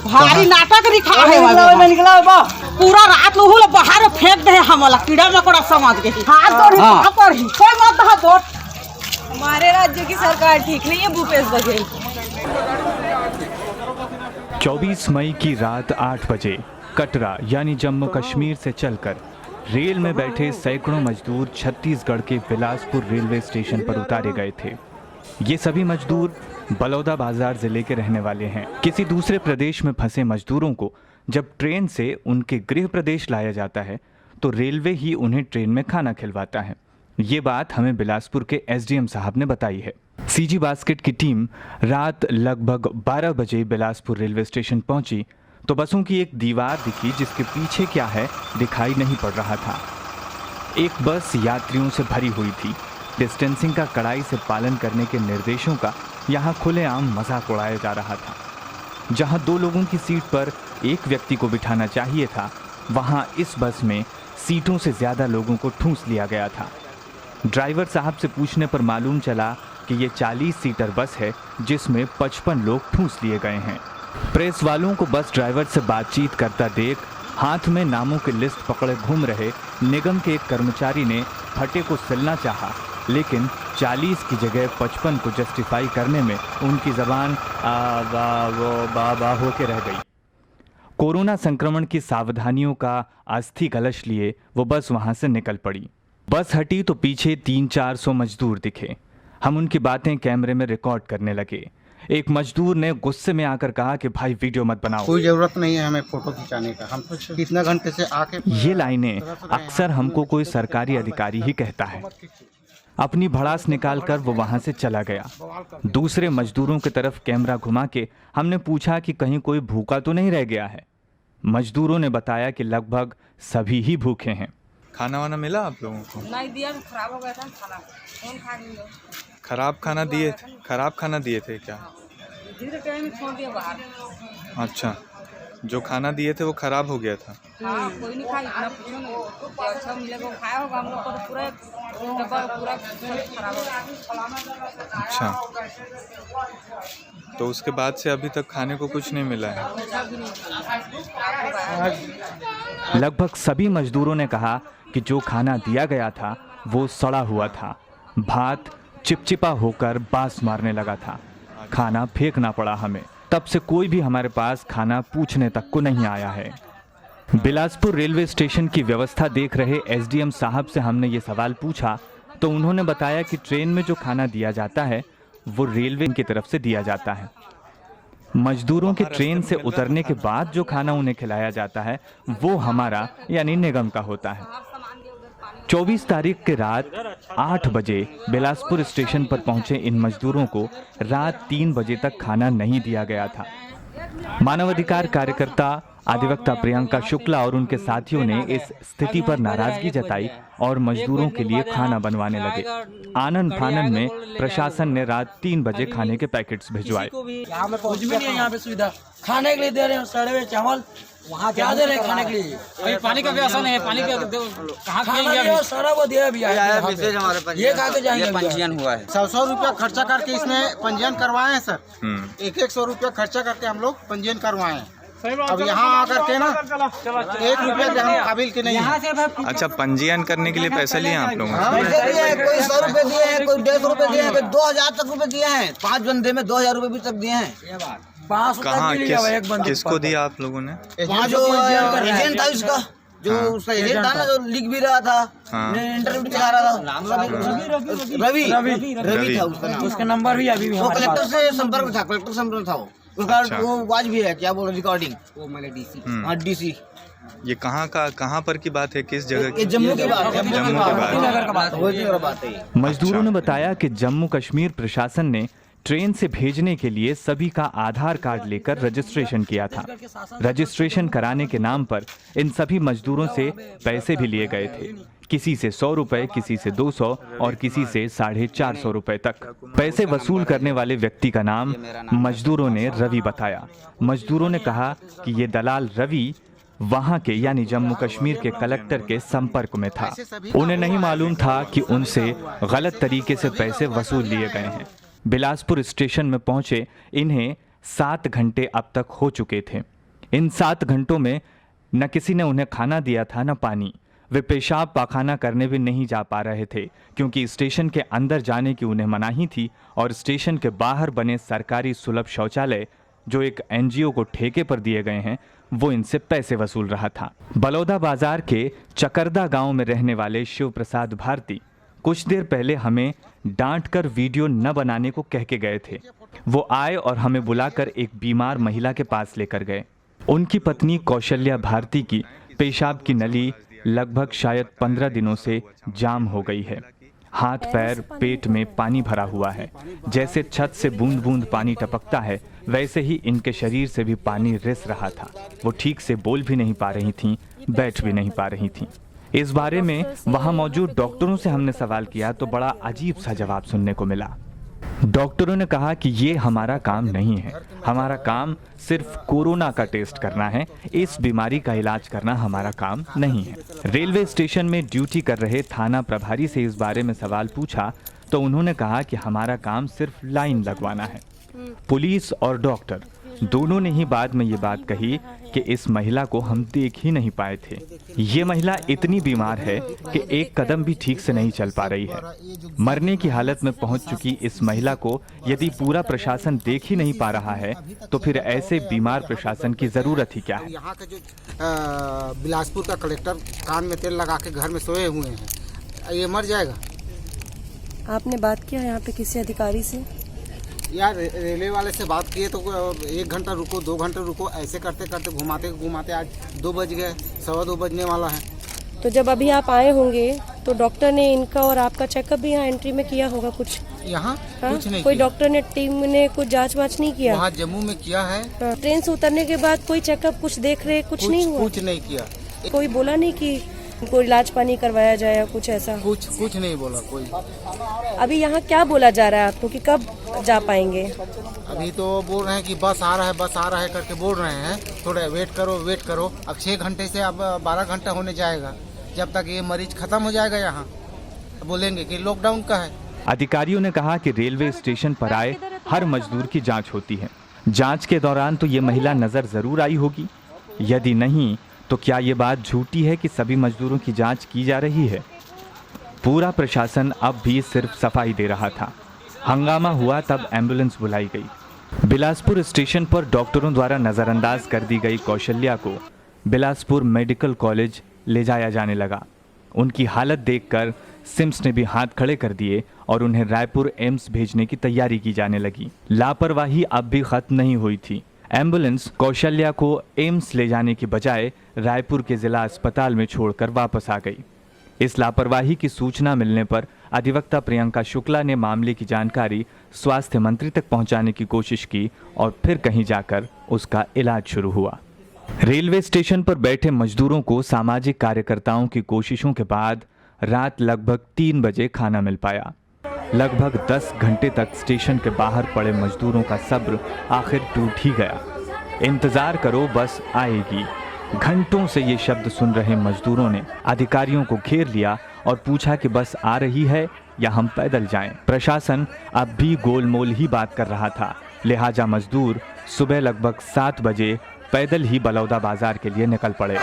भारी नाटक दिखा है निकला पूरा रात लोग बाहर फेंक दे हमला कीड़ा मकोड़ा समझ के हाथ पर ही कोई मत हा वोट। हमारे राज्य की सरकार ठीक नहीं है भूपेश बघेल। 24 मई की रात 8 बजे कटरा यानी जम्मू कश्मीर से चलकर रेल में बैठे सैकड़ों मजदूर छत्तीसगढ़ के बिलासपुर रेलवे स्टेशन पर उतारे गए थे। ये सभी मजदूर बलौदाबाजार जिले के रहने वाले हैं। किसी दूसरे प्रदेश में फंसे मजदूरों को जब ट्रेन से उनके गृह प्रदेश लाया जाता है तो रेलवे ही उन्हें ट्रेन में खाना खिलवाता है। ये बात हमें बिलासपुर के एसडीएम साहब ने बताई है। सीजी बास्केट की टीम रात लगभग 12 बजे बिलासपुर रेलवे स्टेशन पहुंची तो बसों की एक दीवार दिखी जिसके पीछे क्या है दिखाई नहीं पड़ रहा था। एक बस यात्रियों से भरी हुई थी। डिस्टेंसिंग का कड़ाई से पालन करने के निर्देशों का यहाँ खुलेआम मजाक उड़ाया जा रहा था। जहाँ 2 लोगों की सीट पर एक व्यक्ति को बिठाना चाहिए था वहाँ इस बस में सीटों से ज़्यादा लोगों को ठूंस लिया गया था। ड्राइवर साहब से पूछने पर मालूम चला कि ये 40 सीटर बस है जिसमें 55 लोग ठूंस लिए गए हैं। प्रेस वालों को बस ड्राइवर से बातचीत करता देख हाथ में नामों की लिस्ट पकड़े घूम रहे निगम के एक कर्मचारी ने फटे को सिलना चाहा, लेकिन 40 की जगह 55 को जस्टिफाई करने में उनकी ज़बान होके रह गई। कोरोना संक्रमण की सावधानियों का अस्थि कलश लिए वो बस वहां से निकल पड़ी। बस हटी तो पीछे 300-400 मजदूर दिखे। हम उनकी बातें कैमरे में रिकॉर्ड करने लगे। एक मजदूर ने गुस्से में आकर कहा कि भाई वीडियो मत बनाओ, कोई जरूरत नहीं है हमें फोटो खिंचाने का, हम तो कितना घंटे से आके। ये लाइनें अक्सर हमको कोई सरकारी अधिकारी ही कहता है। अपनी भड़ास निकालकर वो वहां से चला गया। दूसरे मजदूरों की तरफ कैमरा घुमा के हमने पूछा कि कहीं कोई भूखा तो नहीं रह गया है। मजदूरों ने बताया कि लगभग सभी ही भूखे हैं। खाना वाना मिला आप लोगों को? नहीं दिया, खराब हो गया था खाना। कौन खा गया? खराब खाना दिए थे क्या? धीरे टाइम छोड़ दिया बाहर। अच्छा, जो खाना दिए थे वो खराब हो गया था? हाँ, कोई नहीं खाया, इतना पूछो नहीं। अच्छा मिलेगा वो खाया होगा, हम लोग को तो पूरा डब्बा पूरा खराब हो गया। अच्छा, तो उसके बाद से अभी तक खाने को कुछ नहीं मिला है? लगभग सभी मजदूरों ने कहा कि जो खाना दिया गया था वो सड़ा हुआ था। भात चिपचिपा होकर बास मारने लगा था। खाना फेंकना पड़ा हमें। तब से कोई भी हमारे पास खाना पूछने तक को नहीं आया है। बिलासपुर रेलवे स्टेशन की व्यवस्था देख रहे एसडीएम साहब से हमने ये सवाल पूछा तो उन्होंने बताया कि ट्रेन में जो खाना दिया जाता है वो रेलवे की तरफ से दिया जाता है। मजदूरों के ट्रेन से उतरने के बाद जो खाना उन्हें खिलाया जाता है वो हमारा यानी निगम का होता है। 24 तारीख की रात 8 बजे बिलासपुर स्टेशन पर पहुंचे इन मजदूरों को रात 3 बजे तक खाना नहीं दिया गया था। मानवाधिकार कार्यकर्ता अधिवक्ता प्रियंका शुक्ला और उनके साथियों ने इस स्थिति पर नाराजगी जताई और मजदूरों के लिए खाना बनवाने लगे। आनंद फानन में प्रशासन ने रात 3 बजे खाने के पैकेट्स भिजवाए। यहाँ पे कुछ भी नहीं है, यहाँ पे सुविधा खाने के लिए दे रहे हैं, सड़े हुए चावल वहाँ क्या दे रहे हैं खाने के लिए। अभी पानी का व्यवस्था नहीं है, पानी का कहाँ खाना सारा वो दिया भी है, ये खा के जाएंगे। पंजीयन हुआ है, 100 रुपया खर्चा करके इसमें पंजीयन करवाए हैं सर। 100 रुपया खर्चा करके हम लोग पंजीयन करवाए हैं। अब यहाँ आकर के ना 1 रुपया हम काबिल के नहीं है। अच्छा, पंजीयन करने के लिए पैसा लिए आप लोगों ने? कोई 100 रुपए दिए हैं, कोई 150 रुपए दिए हैं, कोई 2000 तक रुपए दिए हैं। 5 बंदे में 2000 रुपए भी तक दिए हैं। कहाँ किसको दिया आप लोगों ने? जो एजेंट था उसका, जो उसका एजेंट था ना, जो लिख भी रहा था, इंटरव्यू दिखा रहा था, रवि था उसका नाम। उसका नंबर भी अभी वो कलेक्टर से संपर्क में था, कलेक्टर संपर्क में था वो। उसका वो वाज भी है, क्या बोल रिकॉर्डिंग, वो मैंने डीसी। ये कहाँ पर की बात है, किस जगह की? जम्मू की बात है, जम्मू की बात है। मजदूरों ने बताया कि जम्मू कश्मीर प्रशासन ने ट्रेन से भेजने के लिए सभी का आधार कार्ड लेकर रजिस्ट्रेशन किया था। रजिस्ट्रेशन कराने के नाम पर इन सभी मजदूरों से पैसे भी लिए गए थे। किसी से 100 रुपए, किसी से 200 और किसी से 450 रुपए तक। पैसे वसूल करने वाले व्यक्ति का नाम मजदूरों ने रवि बताया। मजदूरों ने कहा कि ये दलाल रवि वहां के यानी जम्मू कश्मीर के कलेक्टर के संपर्क में था। उन्हें नहीं मालूम था कि उनसे गलत तरीके से पैसे वसूल लिए गए हैं। बिलासपुर स्टेशन में पहुंचे इन्हें 7 घंटे अब तक हो चुके थे। इन 7 घंटों में न किसी ने उन्हें खाना दिया था न पानी। वे पेशाब पाखाना करने भी नहीं जा पा रहे थे क्योंकि स्टेशन के अंदर जाने की उन्हें मनाही थी और स्टेशन के बाहर बने सरकारी सुलभ शौचालय जो एक एनजीओ को ठेके पर दिए गए हैं वो इनसे पैसे वसूल रहा था। बलौदा बाजार के चकरदा गांव में रहने वाले शिव प्रसाद भारती कुछ देर पहले हमें डांट कर वीडियो न बनाने को कह के गए थे। वो आए और हमें बुलाकर एक बीमार महिला के पास लेकर गए। उनकी पत्नी कौशल्या भारती की पेशाब की नली लगभग शायद 15 दिनों से जाम हो गई है। हाथ पैर पेट में पानी भरा हुआ है। जैसे छत से बूंद बूंद पानी टपकता है वैसे ही इनके शरीर से भी पानी रिस रहा था। वो ठीक से बोल भी नहीं पा रही थीं, बैठ भी नहीं पा रही थीं। इस बारे में वहां मौजूद डॉक्टरों से हमने सवाल किया तो बड़ा अजीब सा जवाब सुनने को मिला। डॉक्टरों ने कहा कि ये हमारा काम नहीं है, हमारा काम सिर्फ कोरोना का टेस्ट करना है, इस बीमारी का इलाज करना हमारा काम नहीं है। रेलवे स्टेशन में ड्यूटी कर रहे थाना प्रभारी से इस बारे में सवाल पूछा तो उन्होंने कहा कि हमारा काम सिर्फ लाइन लगवाना है। पुलिस और डॉक्टर दोनों ने ही बाद में ये बात कही कि इस महिला को हम देख ही नहीं पाए थे। ये महिला इतनी बीमार है कि एक कदम भी ठीक से नहीं चल पा रही है। मरने की हालत में पहुंच चुकी इस महिला को यदि पूरा प्रशासन देख ही नहीं पा रहा है तो फिर ऐसे बीमार प्रशासन की जरूरत ही क्या है। यहाँ के जो बिलासपुर का कलेक्टर कान में तेल लगा के घर में सोए हुए हैं, ये मर जाएगा। आपने बात किया यहाँ पे किसी अधिकारी से? यार रेलवे वाले से बात किए तो 1 घंटा रुको 2 घंटे रुको, ऐसे करते करते घुमाते घुमाते आज 2 बज गए, 2:15 बजने वाला है। तो जब अभी आप आए होंगे तो डॉक्टर ने इनका और आपका चेकअप भी यहाँ एंट्री में किया होगा कुछ? यहाँ कुछ नहीं कोई किया। डॉक्टर ने टीम ने कुछ जांच वाच नहीं किया? वहाँ जम्मू में किया है। ट्रेन से उतरने के बाद कोई चेकअप कुछ देख रहे कुछ नहीं हुआ? कुछ नहीं किया। कोई बोला नहीं कि कोई इलाज पानी करवाया जाए या कुछ ऐसा? कुछ नहीं बोला कोई। अभी यहाँ क्या बोला जा रहा है आपको कि कब जा पाएंगे? अभी तो बोल रहे हैं कि बस आ रहा है करके बोल रहे हैं, थोड़ा वेट करो। अब 6 घंटे से अब 12 घंटा होने जाएगा, जब तक ये मरीज खत्म हो जाएगा यहाँ बोलेंगे कि लॉकडाउन का है। अधिकारियों ने कहा कि रेलवे स्टेशन पर आए हर मजदूर की जांच होती है। जांच के दौरान तो ये महिला नजर जरूर आई होगी, यदि नहीं तो क्या ये बात झूठी है कि सभी मजदूरों की जांच की जा रही है? पूरा प्रशासन अब भी सिर्फ सफाई दे रहा था। हंगामा हुआ तब एम्बुलेंस बुलाई गई। बिलासपुर स्टेशन पर डॉक्टरों द्वारा नज़रअंदाज कर दी गई कौशल्या को बिलासपुर मेडिकल कॉलेज ले जाया जाने लगा। उनकी हालत देखकर सिम्स ने भी हाथ खड़े कर दिए और उन्हें रायपुर एम्स भेजने की तैयारी की जाने लगी। लापरवाही अब भी खत्म नहीं हुई थी। एम्बुलेंस कौशल्या को एम्स ले जाने की बजाय रायपुर के जिला अस्पताल में छोड़कर वापस आ गई। इस लापरवाही की सूचना मिलने पर अधिवक्ता प्रियंका शुक्ला ने मामले की जानकारी स्वास्थ्य मंत्री तक पहुंचाने की कोशिश की और फिर कहीं जाकर उसका इलाज शुरू हुआ। रेलवे स्टेशन पर बैठे मजदूरों को सामाजिक कार्यकर्ताओं की कोशिशों के बाद रात लगभग 3 बजे खाना मिल पाया। लगभग 10 घंटे तक स्टेशन के बाहर पड़े मजदूरों का सब्र आखिर टूट ही गया। इंतजार करो बस आएगी। घंटों से ये शब्द सुन रहे मजदूरों ने अधिकारियों को घेर लिया और पूछा कि बस आ रही है या हम पैदल जाएं। प्रशासन अब भी गोलमोल ही बात कर रहा था, लिहाजा मजदूर सुबह लगभग 7 बजे पैदल ही बलौदा बाजार के लिए निकल पड़े।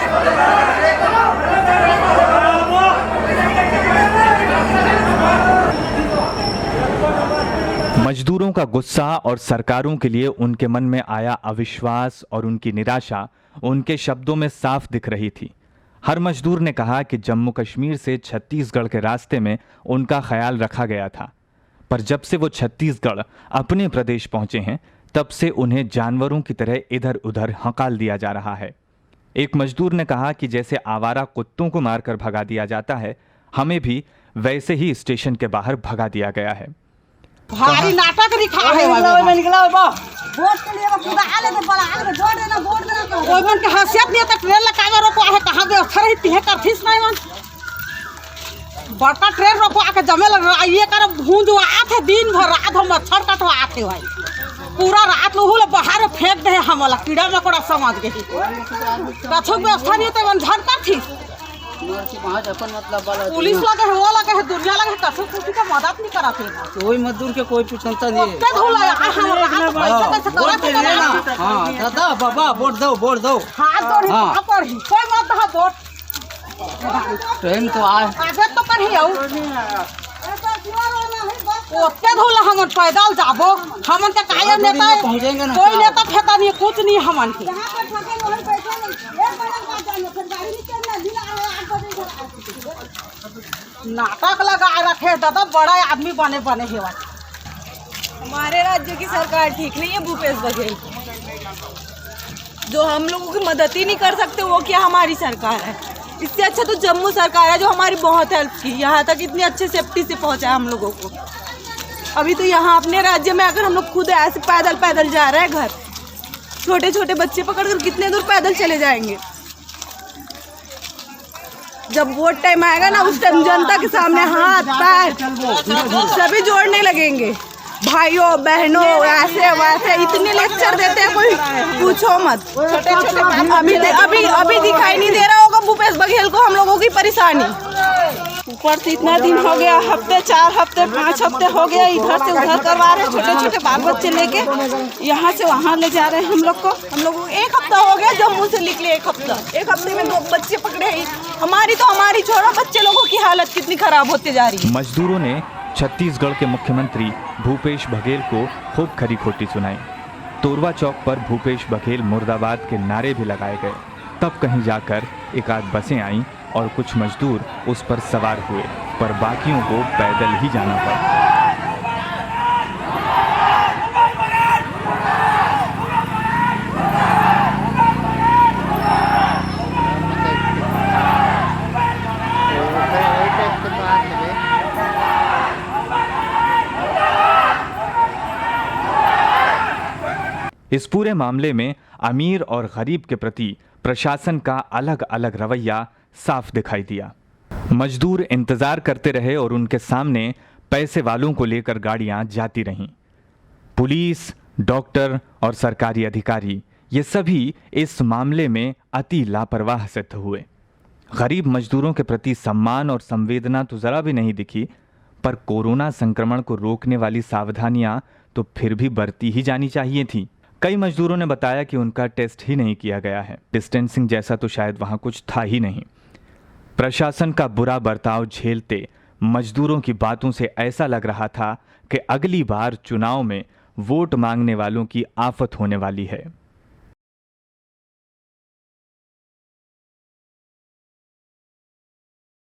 मजदूरों का गुस्सा और सरकारों के लिए उनके मन में आया अविश्वास और उनकी निराशा उनके शब्दों में साफ दिख रही थी। हर मजदूर ने कहा कि जम्मू कश्मीर से छत्तीसगढ़ के रास्ते में उनका ख्याल रखा गया था, पर जब से वो छत्तीसगढ़ अपने प्रदेश पहुंचे हैं तब से उन्हें जानवरों की तरह इधर उधर हकाल दिया जा रहा है। एक मजदूर ने कहा कि जैसे आवारा कुत्तों को मारकर भगा दिया जाता है, हमें भी वैसे ही स्टेशन के बाहर भगा दिया गया है। भारी नाटक दिखा है ओइ निकला बा वोट के लिए खुदा आले के बड़ा आले वोट देना ओइ मन के हसियत नहीं त ट्रेन लगावे रोको है कहां दे अथर ही तिहे करथिस नहीं मन बड़का ट्रेन रोको आके जमे लग ये कर भूंज आथे दिन भर रात हम मच्छर कटवा आथे भाई पूरा रात लोहुल बाहर फेंक दे हमला कीड़ा मकोड़ा समझ के कछु व्यवस्था नहीं त मन झड़ कर थी पुलिस लगे है, वो लगे है, दुनिया लगे है, कसम किसी का मदद नहीं कराते कोई मजदूर के कोई पूछता नहीं क्या धोला है पैसा कैसे करा हाँ दादा बाबा वोट दो हाथ जोड़ी हाथ पड़ी कोई मत हा वोट ट्रेन तो आए आगे तो कर ही आऊ ओते धोला हमन पैदल जाबो हमन के काया नेता पहुंचेंगे ना कोई नेता फेता नहीं कुछ नहीं हमन के नाटक लगा रखे दादा बड़ा आदमी बने हेवा हमारे राज्य की सरकार ठीक नहीं है भूपेश बघेल, जो हम लोगों की मदद ही नहीं कर सकते वो क्या हमारी सरकार है। इससे अच्छा तो जम्मू सरकार है जो हमारी बहुत हेल्प की, यहाँ तक इतनी अच्छे सेफ्टी से पहुँचा हम लोगों को। अभी तो यहाँ अपने राज्य में अगर हम लोग खुद ऐसे पैदल जा रहे हैं घर, छोटे छोटे बच्चे पकड़कर कितने दूर पैदल चले जाएंगे। जब वोट टाइम आएगा ना उस टाइम जनता के सामने हाथ पैर सभी जोड़ने लगेंगे, भाइयों बहनों ऐसे वैसे इतने लेक्चर देते हैं कोई पूछो मत। अभी दिखाई नहीं दे रहा होगा भूपेश बघेल को हम लोगों की परेशानी। ऊपर से इतना दिन हो गया, हफ्ते 4 हफ्ते 5 हफ्ते हो गया इधर से उधर करवा रहे, छोटे छोटे बाल बच्चे लेके यहाँ से वहाँ ले जा रहे हैं हम लोग को। हम लोगों को 1 हफ्ता हो गया जम्मू से निकले, 1 हफ्ते में 2 बच्चे पकड़े। हमारी छोड़ो बच्चे लोगों की हालत कितनी खराब होती जा रही है। मजदूरों ने छत्तीसगढ़ के मुख्यमंत्री भूपेश बघेल को खूब खरी खोटी सुनाई। तोरवा चौक पर भूपेश बघेल मुर्दाबाद के नारे भी लगाए गए। तब कहीं जाकर एक आध बसें आईं और कुछ मजदूर उस पर सवार हुए, पर बाकियों को पैदल ही जाना पड़ा। इस पूरे मामले में अमीर और गरीब के प्रति प्रशासन का अलग अलग रवैया साफ दिखाई दिया। मजदूर इंतजार करते रहे और उनके सामने पैसे वालों को लेकर गाड़ियां जाती रहीं। पुलिस, डॉक्टर और सरकारी अधिकारी ये सभी इस मामले में अति लापरवाह सिद्ध हुए। गरीब मजदूरों के प्रति सम्मान और संवेदना तो जरा भी नहीं दिखी, पर कोरोना संक्रमण को रोकने वाली सावधानियां तो फिर भी बरती ही जानी चाहिए थी। कई मजदूरों ने बताया कि उनका टेस्ट ही नहीं किया गया है। डिस्टेंसिंग जैसा तो शायद वहां कुछ था ही नहीं। प्रशासन का बुरा बर्ताव झेलते मजदूरों की बातों से ऐसा लग रहा था कि अगली बार चुनाव में वोट मांगने वालों की आफत होने वाली है।